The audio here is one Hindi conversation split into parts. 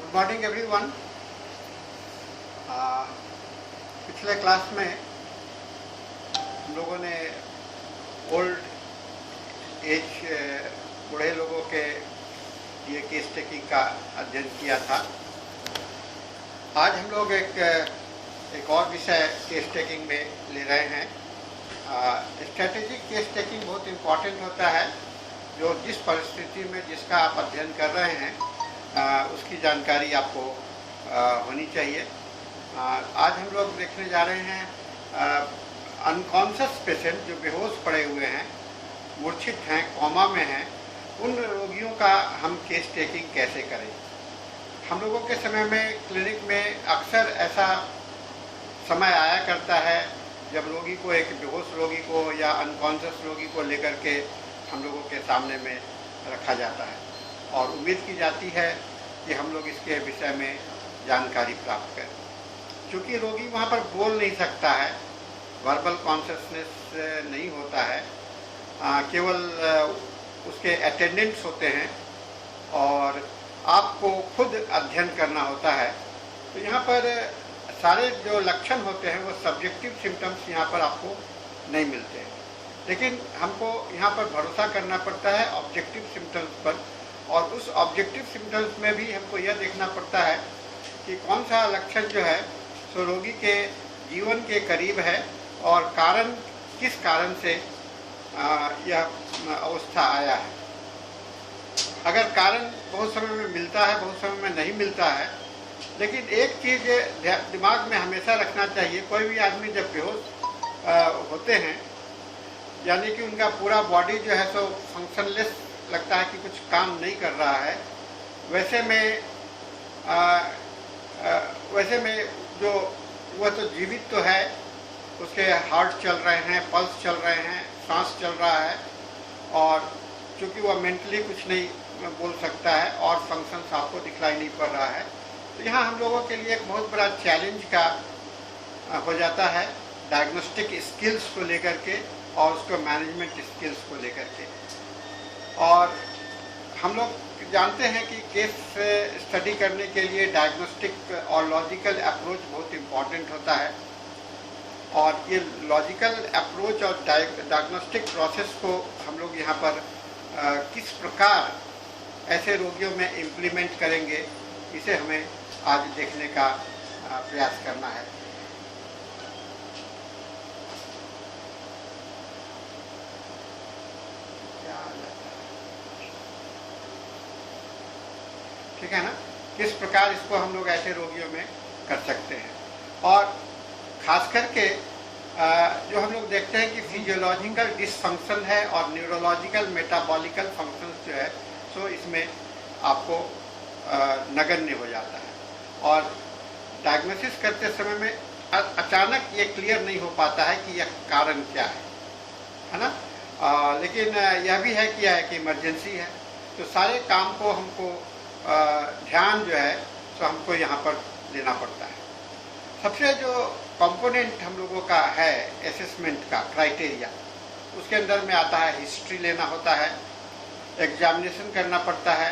Good morning everyone. पिछले क्लास में हम लोगों ने ओल्ड एज बूढ़े लोगों के लिए केस टेकिंग का अध्ययन किया था। आज हम लोग एक और विषय केस टेकिंग में ले रहे हैं। स्ट्रेटेजिक केस टेकिंग बहुत इम्पॉर्टेंट होता है। जो जिस परिस्थिति में जिसका आप अध्ययन कर रहे हैं उसकी जानकारी आपको होनी चाहिए। आज हम लोग देखने जा रहे हैं अनकॉन्शियस पेशेंट जो बेहोश पड़े हुए हैं, मूर्छित हैं, कोमा में हैं, उन रोगियों का हम केस टेकिंग कैसे करें। हम लोगों के समय में क्लिनिक में अक्सर ऐसा समय आया करता है जब रोगी को, एक बेहोश रोगी को या अनकॉन्शियस रोगी को लेकर के हम लोगों के सामने में रखा जाता है और उम्मीद की जाती है कि हम लोग इसके विषय में जानकारी प्राप्त करें। क्योंकि रोगी वहाँ पर बोल नहीं सकता है, वर्बल कॉन्शियसनेस नहीं होता है, केवल उसके अटेंडेंट्स होते हैं और आपको खुद अध्ययन करना होता है। तो यहाँ पर सारे जो लक्षण होते हैं वो सब्जेक्टिव सिम्टम्स यहाँ पर आपको नहीं मिलते हैं, लेकिन हमको यहाँ पर भरोसा करना पड़ता है ऑब्जेक्टिव सिम्टम्स पर। और उस ऑब्जेक्टिव सिम्टम्स में भी हमको यह देखना पड़ता है कि कौन सा लक्षण जो है सो रोगी के जीवन के करीब है और कारण किस कारण से यह अवस्था आया है। अगर कारण बहुत समय में मिलता है, बहुत समय में नहीं मिलता है, लेकिन एक चीज़ दिमाग में हमेशा रखना चाहिए, कोई भी आदमी जब बेहोश होते हैं यानी कि उनका पूरा बॉडी जो है सो फंक्शनलेस लगता है कि कुछ काम नहीं कर रहा है, वैसे में जो वह तो जीवित तो है, उसके हार्ट चल रहे हैं, पल्स चल रहे हैं, सांस चल रहा है और चूँकि वह मेंटली कुछ नहीं बोल सकता है और फंक्शंस आपको दिखलाई नहीं पड़ रहा है। तो यहाँ हम लोगों के लिए एक बहुत बड़ा चैलेंज का हो जाता है डायग्नोस्टिक स्किल्स को लेकर के और उसको मैनेजमेंट स्किल्स को लेकर के। और हम लोग जानते हैं कि केस स्टडी करने के लिए डायग्नोस्टिक और लॉजिकल अप्रोच बहुत इम्पॉर्टेंट होता है और ये लॉजिकल अप्रोच और डायग्नोस्टिक प्रोसेस को हम लोग यहाँ पर किस प्रकार ऐसे रोगियों में इम्प्लीमेंट करेंगे, इसे हमें आज देखने का प्रयास करना है। ठीक है ना, किस प्रकार इसको हम लोग ऐसे रोगियों में कर सकते हैं। और ख़ास करके जो हम लोग देखते हैं कि फिजियोलॉजिकल डिसफंक्शन है और न्यूरोलॉजिकल मेटाबॉलिकल फंक्शंस जो है सो इसमें आपको नगण्य हो जाता है और डायग्नोसिस करते समय में अचानक ये क्लियर नहीं हो पाता है कि यह कारण क्या है ना। लेकिन यह भी है कि यह एक इमरजेंसी है, तो सारे काम को हमको ध्यान जो है तो हमको यहाँ पर देना पड़ता है। सबसे जो कंपोनेंट हम लोगों का है असेसमेंट का क्राइटेरिया, उसके अंदर में आता है हिस्ट्री लेना होता है, एग्जामिनेशन करना पड़ता है,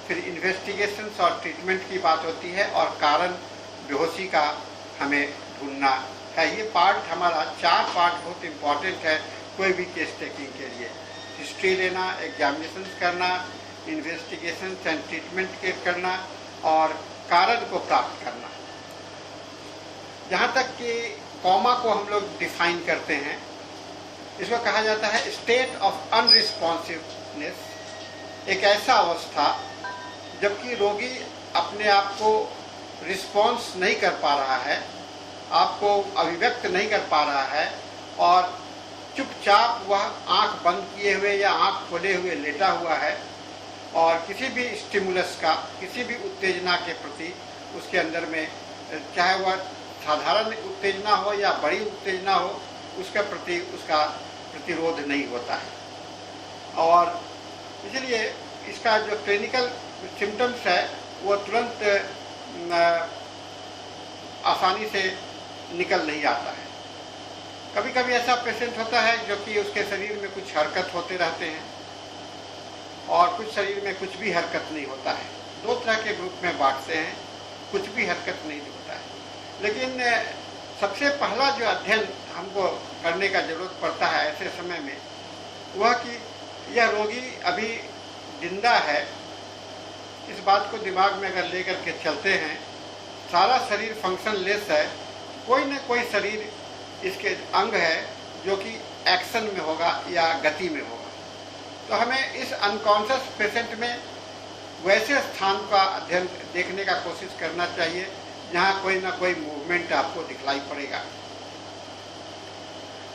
फिर इन्वेस्टिगेशंस और ट्रीटमेंट की बात होती है और कारण बेहोशी का हमें ढूंढना है। ये पार्ट हमारा 4 पार्ट बहुत इम्पॉर्टेंट है कोई भी केस टेकिंग के लिए। हिस्ट्री लेना, एग्जामिनेशंस करना, इन्वेस्टिगेशन एंड ट्रीटमेंट करना और कारण को प्राप्त करना। जहाँ तक कि कोमा को हम लोग डिफाइन करते हैं, इसको कहा जाता है स्टेट ऑफ अनरिस्पॉन्सिवनेस, एक ऐसा अवस्था जबकि रोगी अपने आप को रिस्पॉन्स नहीं कर पा रहा है, आपको अभिव्यक्त नहीं कर पा रहा है और चुपचाप वह आंख बंद किए हुए या आंख खोले हुए लेटा हुआ है और किसी भी स्टिमुलस का, किसी भी उत्तेजना के प्रति उसके अंदर में, चाहे वह साधारण उत्तेजना हो या बड़ी उत्तेजना हो, उसके प्रति उसका प्रतिरोध नहीं होता है। और इसलिए इसका जो क्लिनिकल सिम्टम्स है वो तुरंत आसानी से निकल नहीं आता है। कभी कभी ऐसा पेशेंट होता है जो कि उसके शरीर में कुछ हरकत होते रहते हैं और कुछ शरीर में कुछ भी हरकत नहीं होता है। दो तरह के ग्रुप में बांटते हैं, कुछ भी हरकत नहीं होता है। लेकिन सबसे पहला जो अध्ययन हमको करने का जरूरत पड़ता है ऐसे समय में, वह कि यह रोगी अभी जिंदा है, इस बात को दिमाग में अगर लेकर के चलते हैं, सारा शरीर फंक्शन लेस है, कोई न कोई शरीर इसके अंग है जो कि एक्शन में होगा या गति में होगा। तो हमें इस अनकॉन्शियस पेशेंट में वैसे स्थान का अध्ययन देखने का कोशिश करना चाहिए जहाँ कोई ना कोई मूवमेंट आपको दिखलाई पड़ेगा।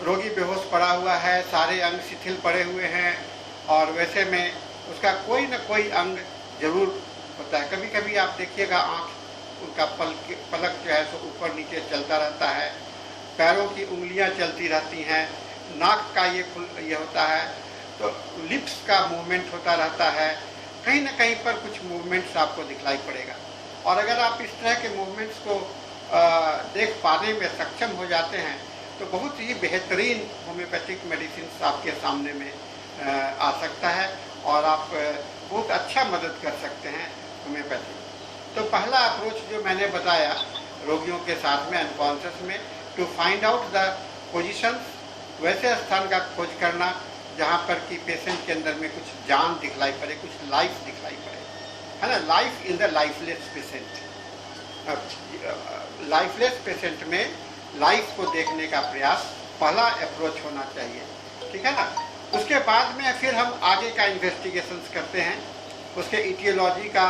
रोगी बेहोश पड़ा हुआ है, सारे अंग शिथिल पड़े हुए हैं और वैसे में उसका कोई ना कोई अंग जरूर होता है। कभी कभी आप देखिएगा आँख उनका पलक जो है सो ऊपर नीचे चलता रहता है, पैरों की उंगलियां चलती रहती हैं, नाक का ये होता है, तो लिप्स का मूवमेंट होता रहता है, कहीं ना कहीं पर कुछ मूवमेंट्स आपको दिखलाई पड़ेगा। और अगर आप इस तरह के मूवमेंट्स को देख पाने में सक्षम हो जाते हैं तो बहुत ही बेहतरीन होम्योपैथिक मेडिसिन आपके सामने में आ सकता है और आप बहुत अच्छा मदद कर सकते हैं होम्योपैथी। तो पहला अप्रोच जो मैंने बताया रोगियों के साथ में अनकॉन्शियस में, to find out the position, वैसे स्थान का खोज करना जहाँ पर कि पेशेंट के अंदर में कुछ जान दिखलाई पड़े, कुछ लाइफ दिखलाई पड़े, है ना। Life in the lifeless patient, lifeless patient में लाइफ को देखने का प्रयास पहला अप्रोच होना चाहिए, ठीक है ना। उसके बाद में फिर हम आगे का इन्वेस्टिगेशंस करते हैं, उसके इटियोलॉजी का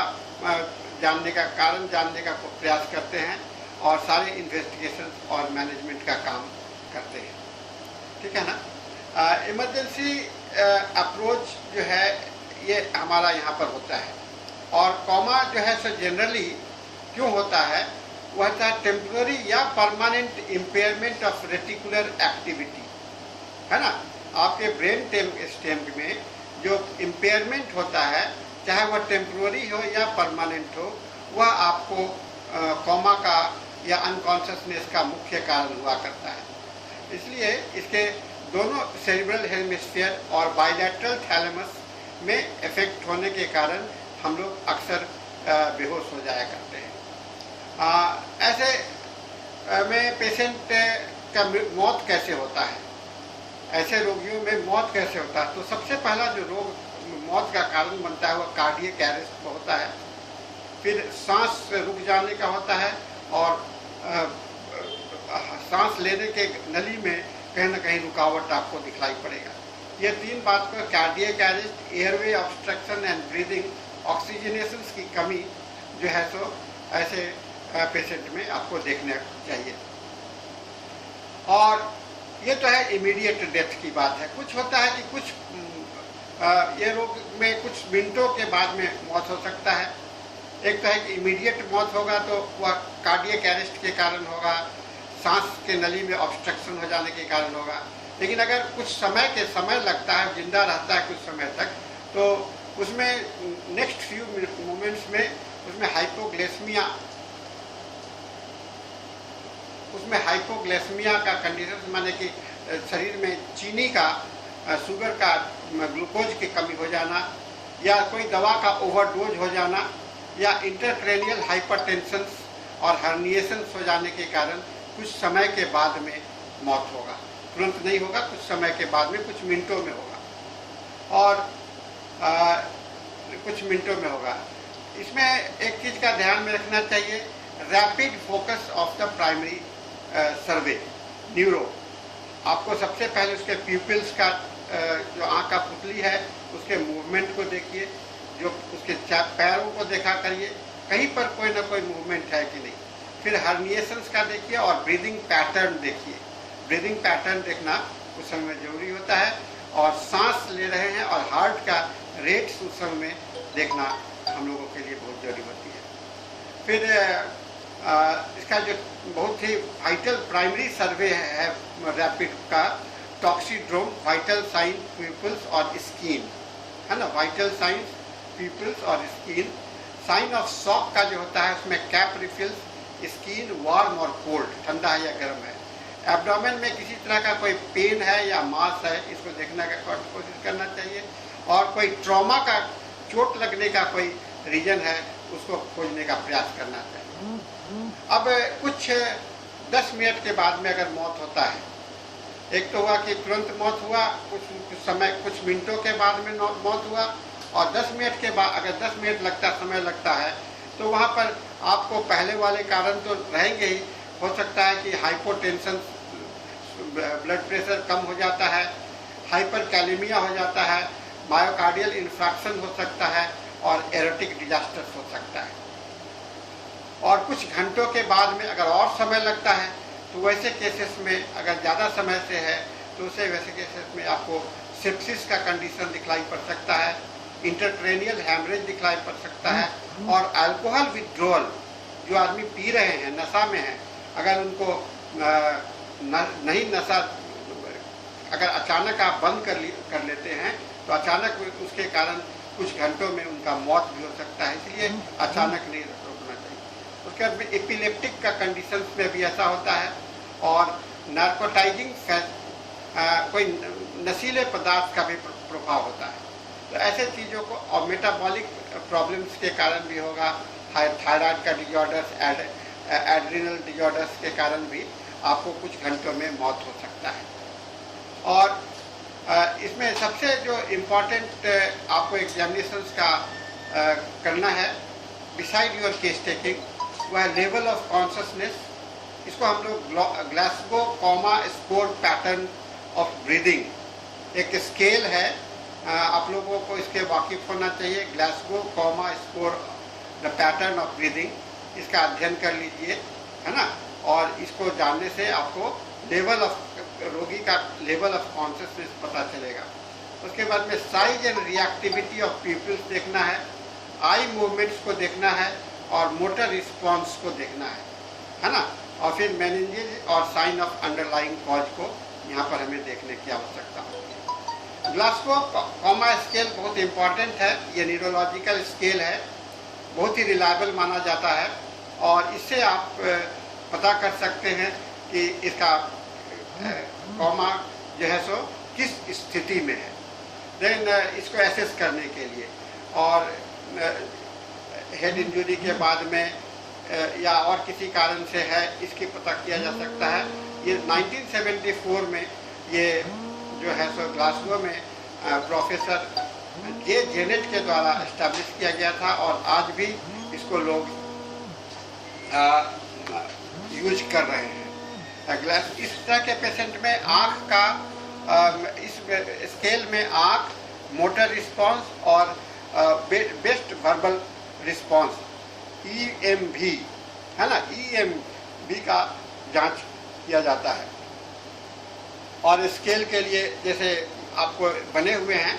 जानने का, कारण जानने का प्रयास करते हैं और सारे इन्वेस्टिगेशन और मैनेजमेंट का काम करते हैं, ठीक है ना। इमरजेंसी अप्रोच जो है ये हमारा यहाँ पर होता है। और कॉमा जो है सो जनरली क्यों होता है, वह होता है टेम्पररी या permanent impairment of reticular activity, है ना। आपके ब्रेन स्टेम में जो इम्पेयरमेंट होता है, चाहे वह टेम्पररी हो या परमानेंट हो, वह आपको कॉमा का या अनकॉन्शियसनेस का मुख्य कारण हुआ करता है। इसलिए इसके दोनों सेरिब्रल हेमिस्फीयर और बायलैटरल थैलेमस में इफेक्ट होने के कारण हम लोग अक्सर बेहोश हो जाया करते हैं। ऐसे में पेशेंट का मौत कैसे होता है, ऐसे रोगियों में मौत कैसे होता है, तो सबसे पहला जो रोग मौत का कारण बनता है वह कार्डियक अरेस्ट होता है, फिर सांस रुक जाने का होता है और सांस लेने के नली में कहीं ना कहीं रुकावट आपको दिखलाई पड़ेगा। ये तीन बात को, cardiac arrest, airway obstruction and breathing, oxygenation की कमी जो है सो ऐसे पेशेंट में आपको देखने चाहिए। और ये तो है इमीडिएट डेथ की बात है। कुछ होता है कि कुछ ये रोग में कुछ मिनटों के बाद में मौत हो सकता है। एक तो है कि इमीडिएट मौत होगा तो वह कार्डियक अरेस्ट के कारण होगा, सांस के नली में ऑब्स्ट्रक्शन हो जाने के कारण होगा। लेकिन अगर कुछ समय लगता है, जिंदा रहता है कुछ समय तक, तो उसमें नेक्स्ट फ्यू मोमेंट्स में उसमें हाइपोग्लाइसेमिया का कंडीशन, माने कि शरीर में चीनी का, शुगर का, ग्लूकोज की कमी हो जाना, या कोई दवा का ओवरडोज हो जाना, या इंटरक्रेनियल हाइपरटेंशन और हर्निएशन हो जाने के कारण कुछ समय के बाद में मौत होगा। तुरंत नहीं होगा, कुछ समय के बाद में, कुछ मिनटों में होगा और कुछ मिनटों में होगा। इसमें एक चीज़ का ध्यान में रखना चाहिए, rapid focus of the primary survey neuro. आपको सबसे पहले उसके प्यूपिल्स का जो आँख का पुतली है उसके मूवमेंट को देखिए, जो उसके पैरों को देखा करिए, कहीं पर कोई ना कोई मूवमेंट है कि नहीं। फिर हर्निएशंस का देखिए और ब्रीदिंग पैटर्न देखिए। ब्रीदिंग पैटर्न देखना उस समय में जरूरी होता है और सांस ले रहे हैं और हार्ट का रेट उस समय में देखना हम लोगों के लिए बहुत जरूरी होती है। फिर इसका जो बहुत ही वाइटल प्राइमरी सर्वे है रैपिड का, टॉक्सीड्रोम, वाइटल साइन, प्यूपिल्स और स्किन, है ना। वाइटल साइंस, प्यूपिल्स और स्किन। साइन ऑफ शॉक का जो होता है उसमें कैप रिफिल्स, स्किन वार्म और कोल्ड, ठंडा है या गर्म है। एब्डोमेन में किसी तरह का कोई पेन है या मास है, इसको देखने का कोशिश करना चाहिए। और कोई ट्रॉमा का, चोट लगने का कोई रीजन है, उसको खोजने का प्रयास करना चाहिए। अब कुछ 10 मिनट के बाद में अगर मौत होता है, एक तो हुआ कि तुरंत मौत हुआ, कुछ समय कुछ मिनटों के बाद में मौत हुआ, और 10 मिनट के बाद अगर 10 मिनट समय लगता है तो वहाँ पर आपको पहले वाले कारण तो रहेंगे ही। हो सकता है कि हाइपोटेंशन, ब्लड प्रेशर कम हो जाता है, हाइपर कैलेमिया हो जाता है, मायोकार्डियल इन्फ्रैक्शन हो सकता है और एरोटिक डिजास्टर हो सकता है। और कुछ घंटों के बाद में अगर और समय लगता है तो वैसे केसेस में अगर ज़्यादा समय से है तो उसे वैसे केसेस में आपको सेप्सिस का कंडीशन दिखलाई पड़ सकता है, इंटरक्रेनियल हैमरेज दिखलाई पड़ सकता है, और अल्कोहल विड्रॉल, जो आदमी पी रहे हैं, नशा में है, अगर उनको नहीं नशा अगर अचानक आप बंद कर लेते हैं तो अचानक उसके कारण कुछ घंटों में उनका मौत भी हो सकता है, इसलिए अचानक नहीं रोकना चाहिए। उसके बाद एपिलेप्टिक का कंडीशन में भी ऐसा होता है, और नार्कोटाइजिंग कोई नशीले पदार्थ का भी प्रभाव होता है। तो ऐसे चीज़ों को, और मेटाबॉलिक प्रॉब्लम्स के कारण भी होगा, थायराइड का डिजॉर्डर्स, एड्रिनल डिजॉर्डर्स के कारण भी आपको कुछ घंटों में मौत हो सकता है। और इसमें सबसे जो इम्पोर्टेंट आपको एग्जामिनेशंस का करना है बिसाइड योर केस टेकिंग, वो है लेवल ऑफ कॉन्शसनेस। इसको हम लोग Glasgow comma score pattern of breathing, एक स्केल है, आप लोगों को इसके वाकिफ होना चाहिए। Glasgow comma score the pattern of breathing, इसका अध्ययन कर लीजिए, है ना, और इसको जानने से आपको रोगी का लेवल ऑफ कॉन्शियसनेस पता चलेगा। उसके बाद में size and reactivity of peoples देखना है, आई मूवमेंट्स को देखना है, और मोटर रिस्पॉन्स को देखना है ना, और फिर मेनिंजेस और साइन ऑफ अंडरलाइंग कॉज को यहाँ पर हमें देखने की आवश्यकता होती है। ग्लासगो कॉमा स्केल बहुत इम्पॉर्टेंट है, ये न्यूरोलॉजिकल स्केल है, बहुत ही रिलायबल माना जाता है, और इससे आप पता कर सकते हैं कि इसका कॉमा जो है सो किस स्थिति में है। देन इसको एसेस करने के लिए, और हेड इंजरी के बाद में या और किसी कारण से है, इसकी पता किया जा सकता है। ये 1974 में ये जो है सो ग्लासगो में प्रोफेसर जे जेनेट के द्वारा एस्टैब्लिश किया गया था, और आज भी इसको लोग यूज कर रहे हैं। इस तरह के पेशेंट में आँख का इस स्केल में आँख, मोटर रिस्पांस और बेस्ट वर्बल रिस्पांस EMV, है ना, EMV का जांच किया जाता है। और स्केल के लिए जैसे आपको बने हुए हैं,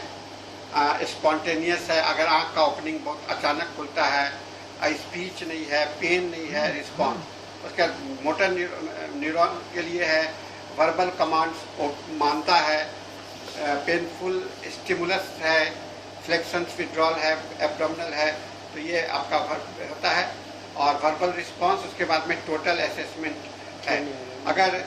स्पॉन्टेनियस है, अगर आँख का ओपनिंग बहुत अचानक खुलता है, स्पीच नहीं है, पेन नहीं है, रिस्पॉन्स। उसका मोटर न्यूरॉन के लिए है, वर्बल कमांड्स मानता है, पेनफुल स्टिमुलस है, फ्लेक्शंस विड्रॉल है, एब्डोमिनल है, तो ये आपका होता है। और वर्बल रिस्पांस, उसके बाद में टोटल असेसमेंट है। अगर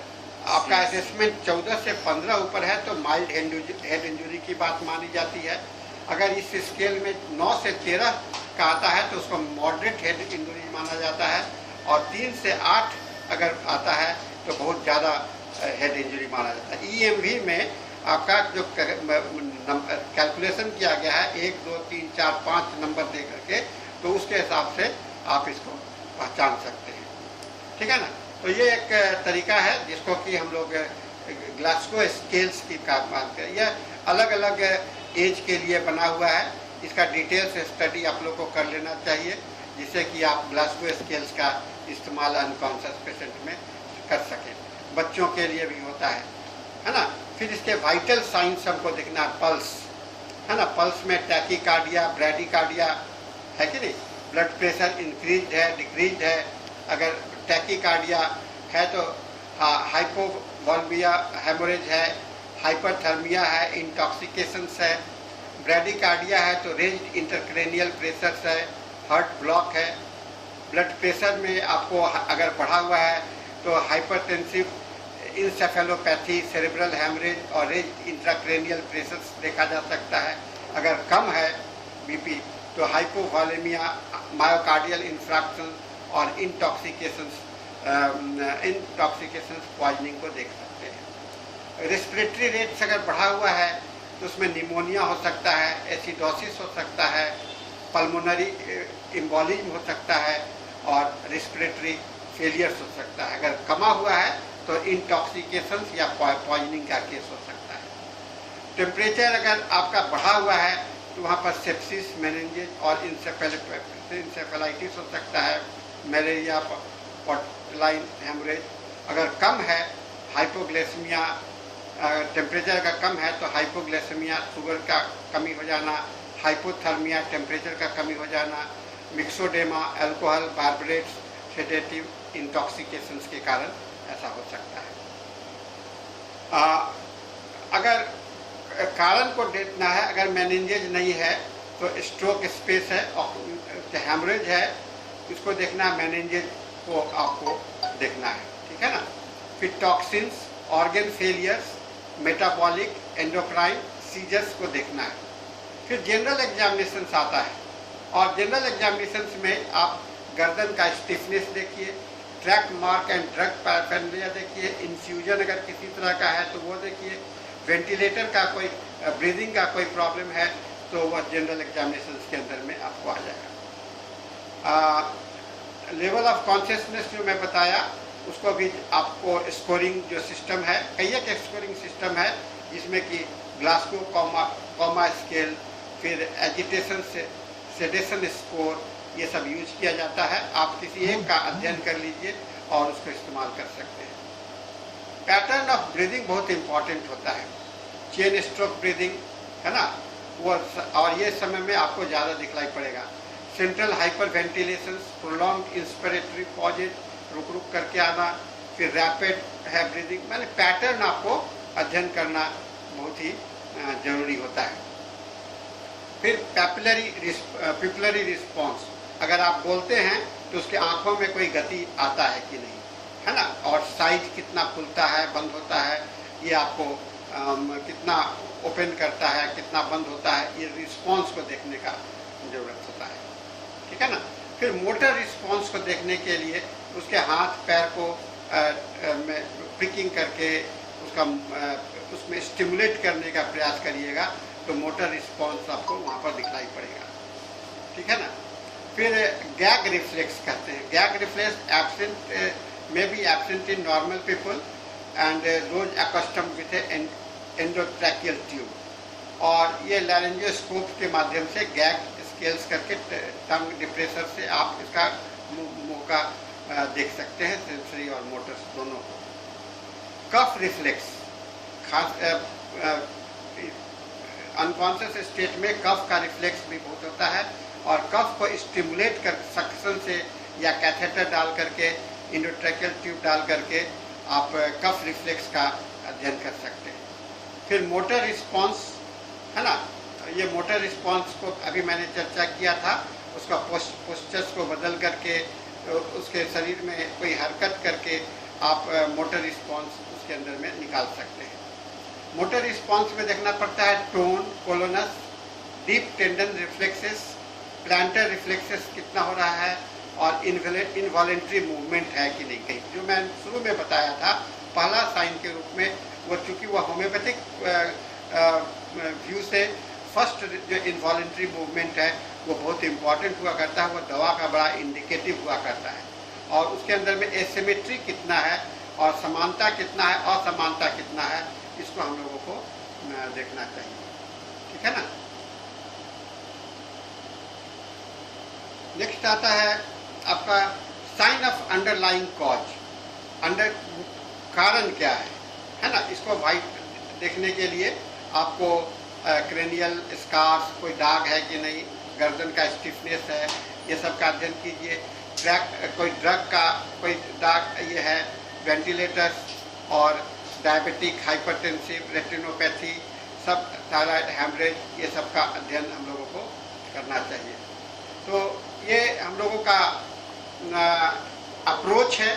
आपका असेसमेंट 14 से 15 ऊपर है तो माइल्ड हेड इंजरी की बात मानी जाती है। अगर इस स्केल में 9 से 13 का आता है तो उसको मॉडरेट हेड इंजरी माना जाता है, और 3 से 8 अगर आता है तो बहुत ज़्यादा हेड इंजरी माना जाता है। EMV में आपका जो कैलकुलेशन किया गया है 1, 2, 3, 4, 5 नंबर दे करके, तो उसके हिसाब से आप इसको पहचान सकते हैं, ठीक है ना। तो ये एक तरीका है जिसको कि हम लोग ग्लासगो स्केल्स की बात करते हैं। यह अलग अलग एज के लिए बना हुआ है, इसका डिटेल से स्टडी आप लोग को कर लेना चाहिए, जिससे कि आप ग्लासगो स्केल्स का इस्तेमाल अनकॉन्शियस पेशेंट में कर सकें। बच्चों के लिए भी होता है ना। फिर इसके वाइटल साइंस हमको देखना है, पल्स, है ना, पल्स में टैकीकार्डिया, ब्रैडीकार्डिया है कि नहीं, ब्लड प्रेशर इंक्रीज है, डिक्रीज है। अगर टैकीकार्डिया है तो हाइपोवोल्मिया हेमोरेज है, हाइपरथर्मिया है, इंटॉक्सिकेशंस है। ब्रैडीकार्डिया है तो रेज्ड इंटरक्रेनियल प्रेशर्स है, हार्ट ब्लॉक है। ब्लड प्रेशर में आपको अगर बढ़ा हुआ है तो हाइपरटेंसिव इंसेफेलोपैथी, सेरेब्रल हैमरेज और रेज्ड इंट्राक्रेनियल प्रेशर्स देखा जा सकता है। अगर कम है बीपी तो हाइपोवॉलेमिया, मायोकार्डियल इन्फ्रैक्शन और इंटॉक्सिकेशंस पॉइजनिंग को देख सकते हैं। रेस्पिरेटरी रेट्स अगर बढ़ा हुआ है तो उसमें निमोनिया हो सकता है, एसिडोसिस हो सकता है, पल्मोनरी एम्बोलिज्म हो सकता है और रेस्पिरेटरी फेलियर्स हो सकता है। अगर कमा हुआ है तो इंटॉक्सिकेशंस या पॉइजनिंग का केस हो सकता है। टेम्परेचर अगर आपका बढ़ा हुआ है तो वहाँ पर सेप्सिस, मेनिंजेस और इंसेफेलाइटिस हो सकता है, मलेरिया, पोर्टलाइन हेमरेज। अगर कम है, हाइपोग्लाइसेमिया, टेम्परेचर अगर कम है तो हाइपोग्लाइसेमिया, शुगर का कमी हो जाना, हाइपोथर्मिया, टेम्परेचर का कमी हो जाना, मिक्सोडेमा, अल्कोहल, बार्बरेट्स, सेडेटिव, इंटॉक्सिकेशंस के कारण ऐसा हो सकता है। अगर कारण को देखना है, अगर मेनिंजेज नहीं है तो स्ट्रोक स्पेस है और हेमरेज है, इसको देखना है, मेनिंजेज को आपको देखना है, ठीक है ना। फिर toxins, organ failures, metabolic, endocrine, seizures को देखना है। फिर जनरल एग्जामिनेशन आता है और जनरल एग्जामिनेशन में आप गर्दन का स्टिफनेस देखिए, ट्रैक मार्क एंड ड्रग पैराफेरनालिया देखिए, इन्फ्यूजन अगर किसी तरह का है तो वो देखिए, वेंटिलेटर का कोई ब्रीदिंग का कोई प्रॉब्लम है तो वह जनरल एग्जामिनेशन के अंदर में आपको आ जाएगा। लेवल ऑफ कॉन्शियसनेस जो मैं बताया उसको भी आपको स्कोरिंग जो सिस्टम है, कई एक स्कोरिंग सिस्टम है जिसमें कि ग्लासगो कॉमा स्केल, फिर एजिटेशन सेडेशन स्कोर, ये सब यूज किया जाता है। आप किसी एक का अध्ययन कर लीजिए और उसको इस्तेमाल कर सकते हैं। पैटर्न ऑफ ब्रीदिंग बहुत इंपॉर्टेंट होता है। चेन स्ट्रोक ब्रीदिंग है ना, वो और ये समय में आपको ज़्यादा दिखलाई पड़ेगा। Central hyper ventilation, prolong inspiratory pauses, रुक रुक करके आना, फिर रैपिड है ब्रीदिंग। मैंने पैटर्न आपको अध्ययन करना बहुत ही जरूरी होता है। फिर पिपलरी रिस्पॉन्स, अगर आप बोलते हैं तो उसके आंखों में कोई गति आता है कि नहीं, है ना, और साइज कितना खुलता है, बंद होता है, ये आपको कितना ओपन करता है, कितना बंद होता है, ये रिस्पॉन्स को देखने का जरूरत होता है, ठीक है ना। फिर मोटर रिस्पॉन्स को देखने के लिए उसके हाथ पैर को प्रिकिंग करके उसमें स्टिमुलेट करने का प्रयास करिएगा तो मोटर रिस्पॉन्स आपको वहाँ पर दिखलाई पड़ेगा, ठीक है ना। फिर गैग रिफ्लेक्स कहते हैं। Gag reflex absent may be absent in normal people and those accustomed with endotracheal tube, और ये लैरिंजियोस्कोप के माध्यम से गैग स्केल्स करके टंग डिप्रेसर से आप इसका मुंह का देख सकते हैं, सेंसरी और मोटर्स दोनों को। कफ रिफ्लेक्स, खास अनकॉन्शियस स्टेट में कफ का रिफ्लेक्स भी बहुत होता है और कफ को स्टिमुलेट कर सक्शन से या कैथेटर डाल करके, इंडोट्रैकियल ट्यूब डाल करके आप कफ रिफ्लेक्स का अध्ययन कर सकते हैं। फिर मोटर रिस्पॉन्स है ना, ये मोटर रिस्पॉन्स को अभी मैंने चर्चा किया था, उसका पोस्चर्स को बदल करके उसके शरीर में कोई हरकत करके आप मोटर रिस्पॉन्स उसके अंदर में निकाल सकते हैं। मोटर रिस्पॉन्स में देखना पड़ता है tone, clonus, deep tendon reflexes, plantar reflexes कितना हो रहा है और इनवॉलेंट्री मूवमेंट है कि नहीं कहीं। जो मैं शुरू में बताया था पहला साइन के रूप में, वो चूँकि वो होम्योपैथिक व्यू से फर्स्ट जो इनवॉलेंट्री मूवमेंट है वो बहुत इंपॉर्टेंट हुआ करता है, वो दवा का बड़ा इंडिकेटिव हुआ करता है, और उसके अंदर में एसिमेट्री कितना है और समानता कितना है, असमानता कितना है, इसको हम लोगों को देखना चाहिए, ठीक है ना। नेक्स्ट आता है आपका साइन ऑफ अंडरलाइंग कॉज, कारण क्या है ना। इसको वाइट देखने के लिए आपको क्रेनियल स्कार्स, कोई दाग है कि नहीं, गर्दन का स्टिफनेस है, ये सब का अध्ययन कीजिए। कोई ड्रग का कोई दाग ये है, वेंटिलेटर्स और डायबिटिक, हाइपरटेंसिव, रेटिनोपैथी, सब थायराइड, हेमरेज, ये सब का अध्ययन हम लोगों को करना चाहिए। तो ये हम लोगों का अप्रोच है,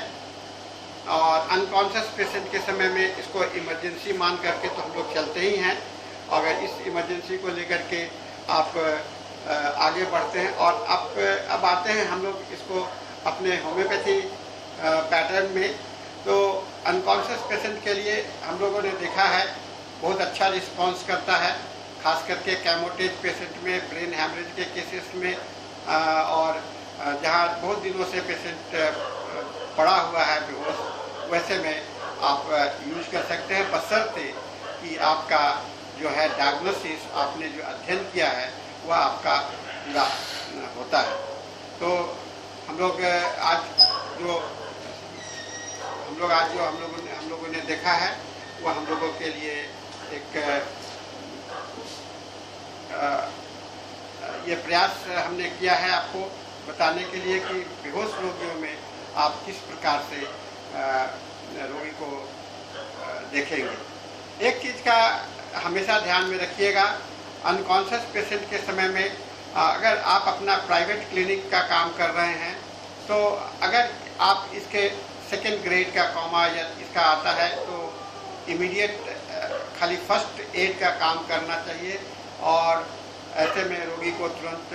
और अनकॉन्शियस पेशेंट के समय में इसको इमरजेंसी मान करके तो हम लोग चलते ही हैं। अगर इस इमरजेंसी को लेकर के आप आगे बढ़ते हैं। और अब आते हैं हम लोग इसको अपने होम्योपैथी पैटर्न में। तो अनकॉन्शियस पेशेंट के लिए हम लोगों ने देखा है बहुत अच्छा रिस्पांस करता है, खास करके कैमोटेज पेशेंट में, ब्रेन हैमरेज के केसेस में, और जहाँ बहुत दिनों से पेशेंट पड़ा हुआ है बेहोश, वैसे में आप यूज कर सकते हैं, बशर्ते कि आपका जो है डायग्नोसिस, आपने जो अध्ययन किया है वह आपका पूरा होता है। तो हम लोग आज जो हम लोगों ने देखा है वो हम लोगों के लिए एक ये प्रयास हमने किया है आपको बताने के लिए कि बेहोश रोगियों में आप किस प्रकार से रोगी को देखेंगे। एक चीज़ का हमेशा ध्यान में रखिएगा, अनकॉन्शियस पेशेंट के समय में अगर आप अपना प्राइवेट क्लिनिक का काम कर रहे हैं तो अगर आप इसके सेकेंड ग्रेड का कॉमा या इसका आता है तो इमीडिएट खाली फर्स्ट एड का काम करना चाहिए, और ऐसे में रोगी को तुरंत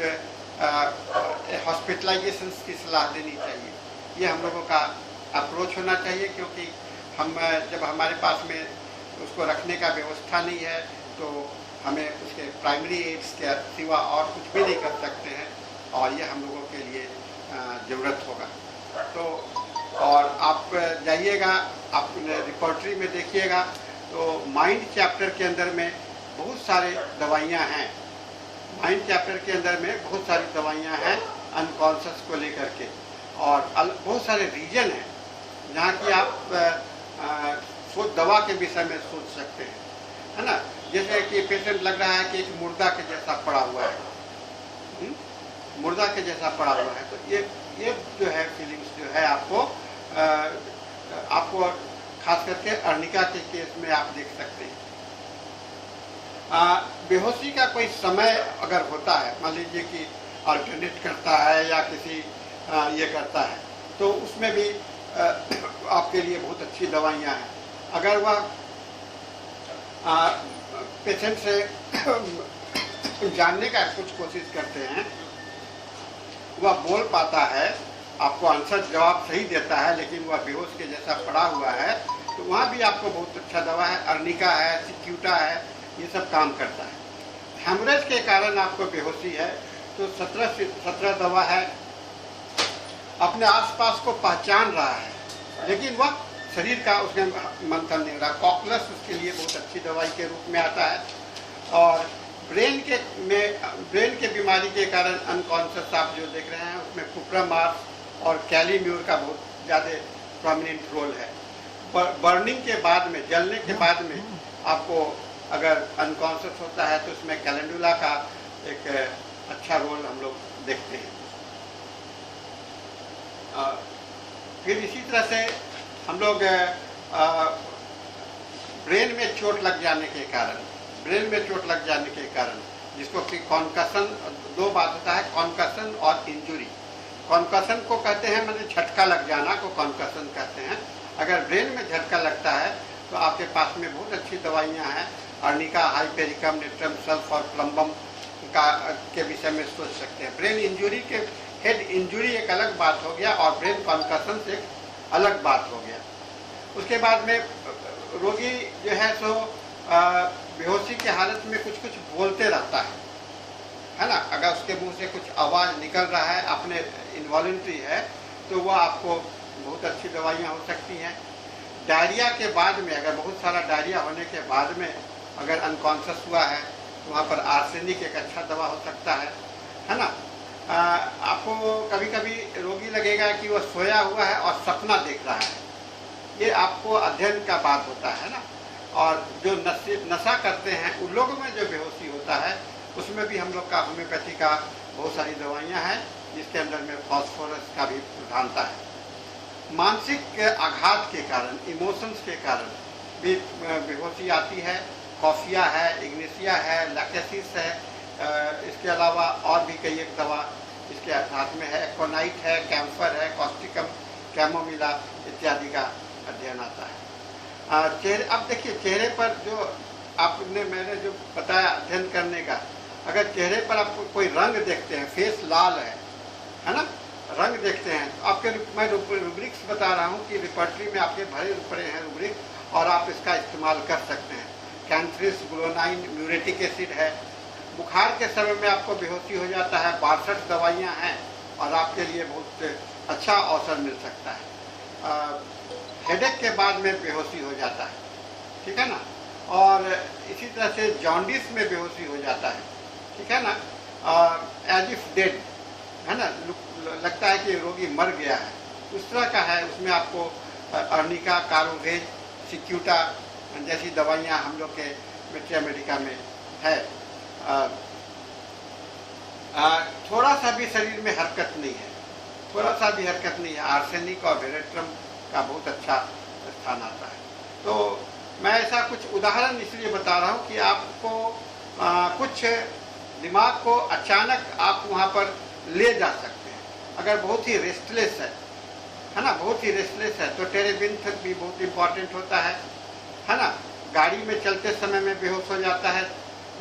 हॉस्पिटलाइजेशन की सलाह देनी चाहिए। ये हम लोगों का अप्रोच होना चाहिए, क्योंकि हम जब हमारे पास में उसको रखने का व्यवस्था नहीं है तो हमें उसके प्राइमरी एड्स के सिवा और कुछ भी नहीं कर सकते हैं, और ये हम लोगों के लिए ज़रूरत होगा। तो और आप जाइएगा, आप रिपोर्टरी में देखिएगा तो माइंड चैप्टर के अंदर में बहुत सारे दवाइयाँ हैं, माइंड चैप्टर के अंदर में बहुत सारी दवाइयाँ हैं अनकॉन्शियस को लेकर के, और बहुत सारे रीजन हैं जहाँ की आप दवा के विषय में सोच सकते हैं, है ना। जैसे कि पेशेंट लग रहा है कि एक मुर्दा के जैसा पड़ा हुआ है, मुर्दा के जैसा पड़ा हुआ है, तो ये जो है फीलिंग्स जो है आपको खास करके अर्निका के केस में आप देख सकते हैं। बेहोशी का कोई समय अगर होता है, मान लीजिए कि अल्टरनेट करता है या किसी ये करता है, तो उसमें भी आपके लिए बहुत अच्छी दवाइयाँ हैं। अगर वह पेशेंट से जानने का कुछ कोशिश करते हैं, वह बोल पाता है, आपको आंसर जवाब सही देता है, लेकिन वह बेहोश के जैसा पड़ा हुआ है, तो वहाँ भी आपको बहुत अच्छा दवा है, अर्निका है, सिक्यूटा है, ये सब काम करता है। हेमरेज के कारण आपको बेहोशी है तो 17 दवा है, अपने आसपास को पहचान रहा है, लेकिन वह शरीर का उसमें मंथन नहीं हो रहा। कॉकलस उसके लिए बहुत अच्छी दवाई के रूप में आता है। और ब्रेन के बीमारी के कारण अनकॉन्शियस आप जो देख रहे हैं उसमें कुप्रामार्स और कैलीम्यूर का बहुत ज़्यादा प्रोमिनेंट रोल है। बर्निंग के बाद में, जलने के बाद में आपको अगर अनकॉन्शियस होता है तो उसमें कैलेंडुला का एक अच्छा रोल हम लोग देखते हैं। फिर इसी तरह से हम लोग ब्रेन में चोट लग जाने के कारण, जिसको कि कॉन्कशन, दो बात होता है, कॉन्कशन और इंजुरी। कॉन्कशन को कहते हैं मतलब झटका लग जाना को कॉन्कशन कहते हैं। अगर ब्रेन में झटका लगता है तो आपके पास में बहुत अच्छी दवाइयाँ हैं, अर्निका, हाइपेरिकम, नेट्रम सल्फ और प्लम्बम के विषय में सोच सकते हैं। ब्रेन इंजुरी के, हेड इंजुरी एक अलग बात हो गया और ब्रेन कॉन्कशन से एक अलग बात हो गया। उसके बाद में रोगी जो है सो बेहोशी की हालत में कुछ कुछ बोलते रहता है ना। अगर उसके मुंह से कुछ आवाज़ निकल रहा है, अपने इनवॉलेंट्री है, तो वह आपको बहुत अच्छी दवाइयाँ हो सकती हैं। डायरिया के बाद में, अगर बहुत सारा डायरिया होने के बाद में अगर अनकॉन्शियस हुआ है तो वहाँ पर आर्सेनिक एक अच्छा दवा हो सकता है ना। आपको कभी कभी रोगी लगेगा कि वह सोया हुआ है और सपना देख रहा है, ये आपको अध्ययन का बात होता है ना। और जो नशा करते हैं उन लोगों में जो बेहोशी होता है उसमें भी हम लोग का होम्योपैथी का बहुत सारी दवाइयाँ हैं, जिसके अंदर में फॉस्फोरस का भी प्रधानता है। मानसिक आघात के कारण, इमोशंस के कारण भी बेहोशी आती है। कॉफिया है, इग्नेशिया है, लैकेसिस है, इसके अलावा और भी कई एक दवा इसके साथ में है, एक्कोनाइट है, कैम्फर है, कॉस्टिकम, कैमोमिला इत्यादि का अध्ययन आता है। अब देखिए चेहरे पर जो मैंने जो बताया अध्ययन करने का, अगर चेहरे पर आप कोई रंग देखते हैं, फेस लाल है ना, रंग देखते हैं, तो आपके मैं रूब्रिक्स बता रहा हूँ कि रिपर्टरी में आपके भरे पड़े हैं रूब्रिक, और आप इसका इस्तेमाल कर सकते हैं। कैंथ्रिस, ग्लोनाइन, म्यूरेटिक एसिड है। बुखार के समय में आपको बेहोशी हो जाता है, 62 दवाइयाँ हैं और आपके लिए बहुत अच्छा अवसर मिल सकता है। हेडेक के बाद में बेहोशी हो जाता है, ठीक है ना, और इसी तरह से जॉन्डिस में बेहोशी हो जाता है, ठीक है ना, एज इफ डेड, है ना, लगता है कि रोगी मर गया है, उस तरह का है। उसमें आपको अर्निका, कारोवेज, सिक्यूटा जैसी दवाइयाँ हम लोग के मेट्रिया मेडिका में है। थोड़ा सा भी शरीर में हरकत नहीं है, थोड़ा सा भी हरकत नहीं है, आर्सेनिक और वेरेट्रम का बहुत अच्छा स्थान आता है। तो मैं ऐसा कुछ उदाहरण इसलिए बता रहा हूँ कि आपको कुछ दिमाग को अचानक आप वहाँ पर ले जा सकते हैं। अगर बहुत ही रेस्टलेस है ना, बहुत ही रेस्टलेस है, तो टेरेबिन्थ भी बहुत इम्पॉर्टेंट होता है ना। गाड़ी में चलते समय में बेहोश हो जाता है,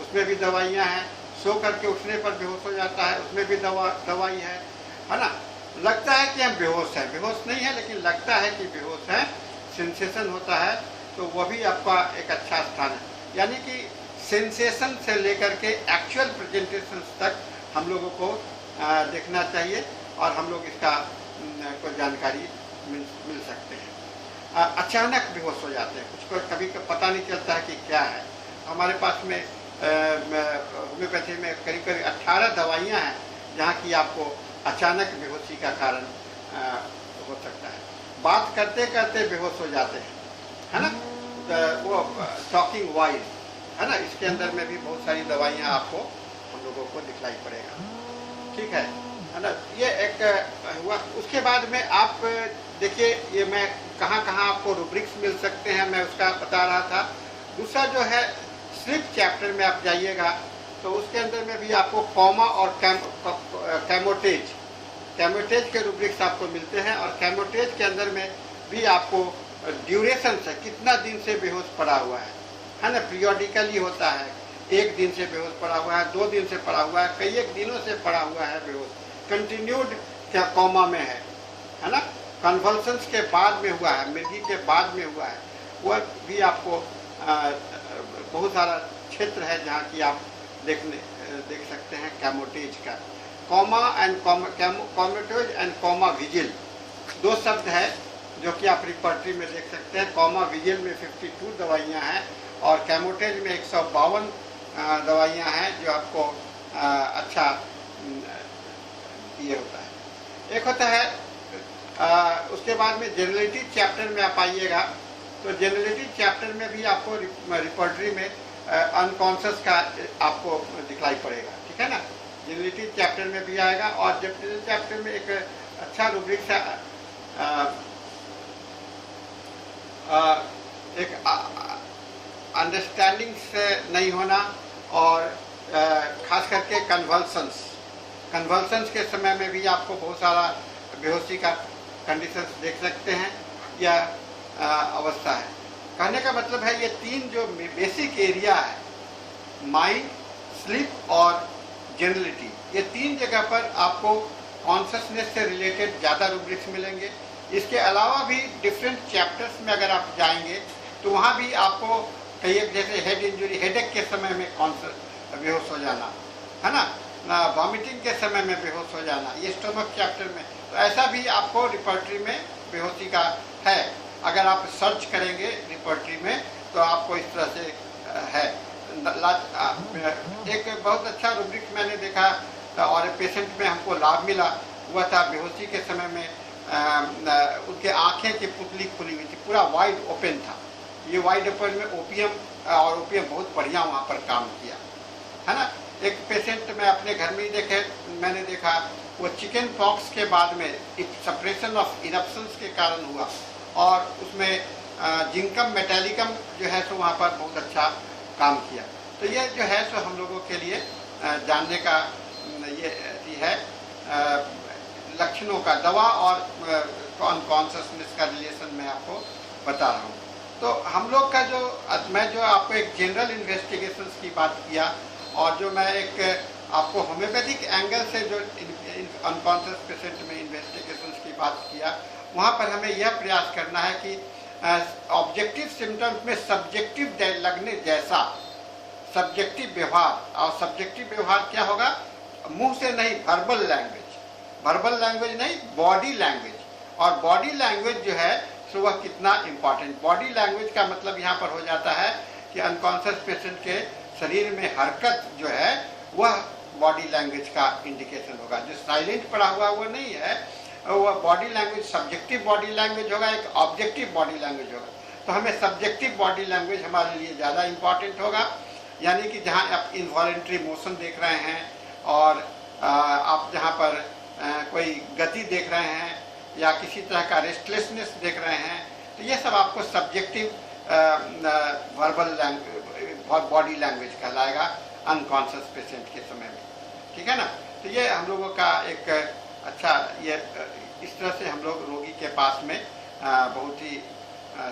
उसमें भी दवाइयाँ हैं। सो करके उठने पर बेहोश हो जाता है, उसमें भी दवाई है ना। लगता है कि हम बेहोश हैं, बेहोश नहीं है लेकिन लगता है कि बेहोश है, सेंसेशन होता है, तो वह भी आपका एक अच्छा स्थान है। यानी कि सेंसेशन से लेकर के एक्चुअल प्रेजेंटेशन तक हम लोगों को देखना चाहिए और हम लोग इसका को जानकारी मिल सकते हैं। अचानक बेहोश हो जाते हैं, कुछ को कभी पता नहीं चलता है कि क्या है। हमारे पास में होम्योपैथी में करीब 18 दवाइयाँ हैं जहाँ की आपको अचानक बेहोशी का कारण हो सकता है। बात करते करते बेहोश हो जाते हैं, है ना, वो टॉकिंग वॉइस, है ना, इसके अंदर में भी बहुत सारी दवाइयाँ आपको हम लोगों को दिखलाई पड़ेगा, ठीक है ना। ये एक हुआ। उसके बाद में आप देखिए, ये मैं कहाँ आपको रूब्रिक्स मिल सकते हैं मैं उसका बता रहा था। दूसरा जो है स्लिप चैप्टर में आप जाइएगा तो उसके अंदर में भी आपको कॉमा और कैमोटेज के रूब्रिक्स आपको मिलते हैं, और कैमोटेज के अंदर में भी आपको ड्यूरेशन से कितना दिन से बेहोश पड़ा हुआ है ना, पीरियोडिकली होता है। 1 दिन से बेहोश पड़ा हुआ है, 2 दिन से पड़ा हुआ है, कई एक दिनों से पड़ा हुआ है बेहोश, कंटिन्यूड क्या कॉमा में है ना, कन्वल्सन्स के बाद में हुआ है, मृत्यु के बाद में हुआ है, वह भी आपको बहुत सारा क्षेत्र है जहाँ की आप देख सकते हैं कैमोटेज का। Coma and comatose and coma vigil 2 शब्द है जो कि आप रिपर्टरी में देख सकते हैं। कॉमा विजिल में 52 दवाइयाँ हैं और कैमोटेज में 152 दवाइयाँ हैं जो आपको अच्छा ये होता है। एक होता है उसके बाद में जेनरेटिव चैप्टर में आप आइएगा तो जेनरेटिव चैप्टर में भी आपको रिपर्टरी में अनकॉन्शियस का आपको दिखलाई पड़ेगा, ठीक है ना। जेनरेटिव चैप्टर में भी आएगा, और जेनरेटिव चैप्टर में एक अच्छा रूब्रिक्स है, एक अंडरस्टैंडिंग से नहीं होना, और खास करके कन्वल्सन्स के समय में भी आपको बहुत सारा बेहोशी का कंडीशंस देख सकते हैं या अवस्था है। कहने का मतलब है ये 3 जो बेसिक एरिया है, माइंड, स्लीप और जेनरलिटी, ये 3 जगह पर आपको कॉन्शसनेस से रिलेटेड ज़्यादा रूब्रिक्स मिलेंगे। इसके अलावा भी डिफरेंट चैप्टर्स में अगर आप जाएंगे तो वहाँ भी आपको कई जैसे हेड इंजरी, हेडेक के समय में बेहोश हो जाना, है ना, वॉमिटिंग के समय में बेहोश हो जाना, ये स्टोमक चैप्टर में, तो ऐसा भी आपको रिपर्टरी में बेहोशी का है। अगर आप सर्च करेंगे रिपर्टरी में तो आपको इस तरह से है। एक बहुत अच्छा रूब्रिक मैंने देखा और पेशेंट में हमको लाभ मिला, हुआ था बेहोशी के समय में उनके आँखें की पुतली खुली हुई थी, पूरा वाइड ओपन था। ये वाइड ओपन में ओपीएम बहुत बढ़िया वहाँ पर काम किया, है ना। एक पेशेंट मैं अपने घर में ही मैंने देखा, वो चिकन पॉक्स के बाद में सप्रेशन ऑफ इरप्शंस के कारण हुआ, और उसमें जिंकम मेटालिकम जो है सो वहाँ पर बहुत अच्छा काम किया। तो ये जो है सो हम लोगों के लिए जानने का ये है लक्षणों का, दवा और अनकॉन्शियसनेस का रिलेशन मैं आपको बता रहा हूँ। तो हम लोग का मैं जो आपको एक जनरल इन्वेस्टिगेशंस की बात किया, और जो मैं एक आपको होम्योपैथिक एंगल से जो अनकॉन्शियस पेशेंट में इन्वेस्टिगेशंस की बात किया, वहाँ पर हमें यह प्रयास करना है कि ऑब्जेक्टिव सिम्टम्स में सब्जेक्टिव लगने जैसा सब्जेक्टिव व्यवहार, और सब्जेक्टिव व्यवहार क्या होगा, मुंह से नहीं, वर्बल लैंग्वेज नहीं, बॉडी लैंग्वेज। और बॉडी लैंग्वेज जो है तो वह कितना इम्पॉर्टेंट, बॉडी लैंग्वेज का मतलब यहाँ पर हो जाता है कि अनकॉन्शियस पेशेंट के शरीर में हरकत जो है वह बॉडी लैंग्वेज का इंडिकेशन होगा। जो साइलेंट पड़ा हुआ वो नहीं है, वह body language subjective body language होगा, एक ऑब्जेक्टिव बॉडी लैंग्वेज होगा। तो हमें सब्जेक्टिव बॉडी लैंग्वेज हमारे लिए ज़्यादा इम्पॉर्टेंट होगा, यानी कि जहाँ आप इनवॉलेंट्री मोशन देख रहे हैं और आप जहाँ पर कोई गति देख रहे हैं या किसी तरह का रेस्टलेसनेस देख रहे हैं, तो ये सब आपको सब्जेक्टिव वर्बल बॉडी लैंग्वेज कहलाएगा अनकॉन्शियस पेशेंट के समय में, ठीक है ना। तो ये हम लोगों का एक अच्छा, ये इस तरह से हम लोग रोगी के पास में बहुत ही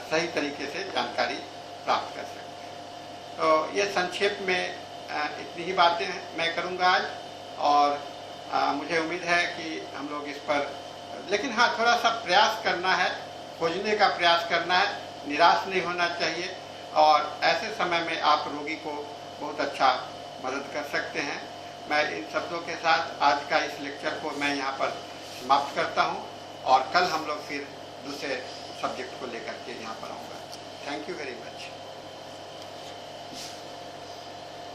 सही तरीके से जानकारी प्राप्त कर सकते हैं। तो ये संक्षेप में इतनी ही बातें मैं करूँगा आज, और मुझे उम्मीद है कि हम लोग इस पर, लेकिन हाँ, थोड़ा सा प्रयास करना है, खोजने का प्रयास करना है, निराश नहीं होना चाहिए, और ऐसे समय में आप रोगी को बहुत अच्छा मदद कर सकते हैं। मैं इन शब्दों के साथ आज का इस लेक्चर को मैं यहाँ पर समाप्त करता हूँ, और कल हम लोग फिर दूसरे सब्जेक्ट को लेकर के यहाँ पर आऊँगा। Thank you very much.